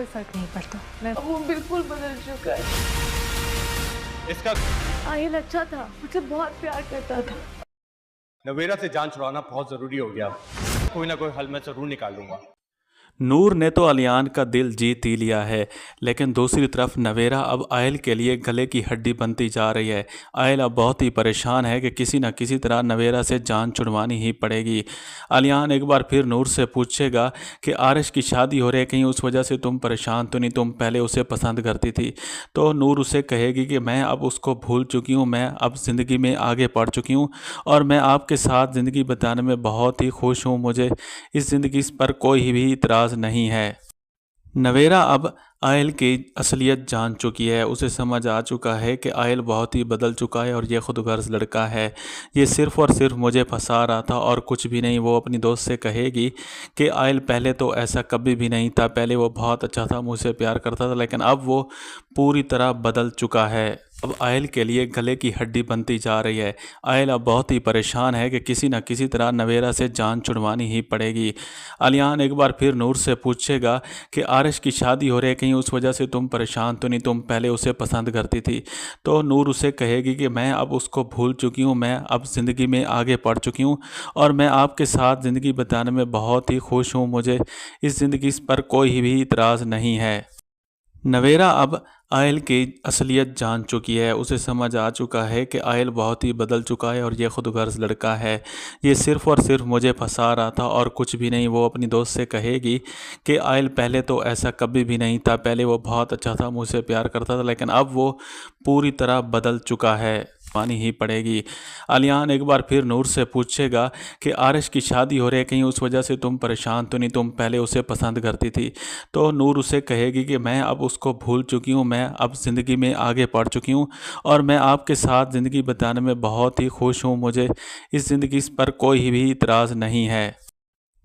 फर्क नहीं पड़ता। मैं वो बिल्कुल बदल चुका है। इसका आहिल अच्छा था, मुझसे बहुत प्यार करता था। नवेरा से जान छुड़ाना बहुत जरूरी हो गया। कोई ना कोई हल मैं जरूर निकालूंगा। नूर ने तो अलियान का दिल जीत ही लिया है, लेकिन दूसरी तरफ नवेरा अब आयल के लिए गले की हड्डी बनती जा रही है। आयल अब बहुत ही परेशान है कि किसी न किसी तरह नवेरा से जान छुड़वानी ही पड़ेगी। अलियान एक बार फिर नूर से पूछेगा कि आरिश की शादी हो रही है, कहीं उस वजह से तुम परेशान तो नहीं, तुम पहले उसे पसंद करती थी। तो नूर उसे कहेगी कि मैं अब उसको भूल चुकी हूँ, मैं अब ज़िंदगी में आगे बढ़ चुकी हूँ और मैं आपके साथ ज़िंदगी बिताने में बहुत ही खुश हूँ। मुझे इस ज़िंदगी पर कोई भी इतराज़ नहीं है। नवेरा अब आयल की असलियत जान चुकी है। उसे समझ आ चुका है कि आयल बहुत ही बदल चुका है और ये खुदगर्ज लड़का है। ये सिर्फ़ और सिर्फ मुझे फंसा रहा था और कुछ भी नहीं। वो अपनी दोस्त से कहेगी कि आयल पहले तो ऐसा कभी भी नहीं था, पहले वो बहुत अच्छा था, मुझसे प्यार करता था, लेकिन अब वो पूरी तरह बदल चुका है। अब आयल के लिए गले की हड्डी बनती जा रही है। आयल अब बहुत ही परेशान है कि किसी न किसी तरह नवेरा से जान छुड़वानी ही पड़ेगी। अलियान एक बार फिर नूर से पूछेगा कि आरिश की शादी हो रही है, कहीं उस वजह से तुम परेशान तो नहीं, तुम पहले उसे पसंद करती थी। तो नूर उसे कहेगी कि मैं अब उसको भूल चुकी हूँ, मैं अब ज़िंदगी में आगे बढ़ चुकी हूँ और मैं आपके साथ ज़िंदगी बिताने में बहुत ही खुश हूँ। मुझे इस ज़िंदगी पर कोई भी इतराज़ नहीं है। नवेरा अब आयल की असलियत जान चुकी है। उसे समझ आ चुका है कि आयल बहुत ही बदल चुका है और ये खुदगर्ज लड़का है। ये सिर्फ़ और सिर्फ मुझे फंसा रहा था और कुछ भी नहीं। वो अपनी दोस्त से कहेगी कि आयल पहले तो ऐसा कभी भी नहीं था, पहले वो बहुत अच्छा था, मुझसे प्यार करता था, लेकिन अब वो पूरी तरह बदल चुका है, मानी ही पड़ेगी। अलियान एक बार फिर नूर से पूछेगा कि आरिश की शादी हो रही है, कहीं उस वजह से तुम परेशान तो नहीं, तुम पहले उसे पसंद करती थी। तो नूर उसे कहेगी कि मैं अब उसको भूल चुकी हूँ, मैं अब ज़िंदगी में आगे बढ़ चुकी हूँ और मैं आपके साथ ज़िंदगी बिताने में बहुत ही खुश हूँ। मुझे इस ज़िंदगी पर कोई भी इतराज़ नहीं है।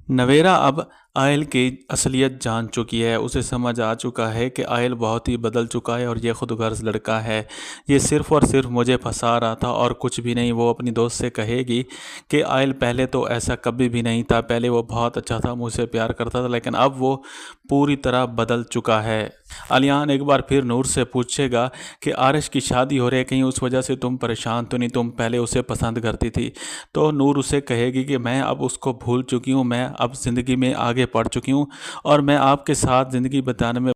नवेरा अब आयल की असलियत जान चुकी है। उसे समझ आ चुका है कि आयल बहुत ही बदल चुका है और ये खुदगर्ज लड़का है। ये सिर्फ़ और सिर्फ मुझे फंसा रहा था और कुछ भी नहीं। वो अपनी दोस्त से कहेगी कि आयल पहले तो ऐसा कभी भी नहीं था, पहले वो बहुत अच्छा था, मुझसे प्यार करता था, लेकिन अब वो पूरी तरह बदल चुका है। अलियान एक बार फिर नूर से पूछेगा कि आरिश की शादी हो रही है, कहीं उस वजह से तुम परेशान तो नहीं, तुम पहले उसे पसंद करती थी। तो नूर उसे कहेगी कि मैं अब उसको भूल चुकी हूँ, मैं अब ज़िंदगी में आगे बढ़ चुकी हूँ और मैं आपके साथ ज़िंदगी बिताने में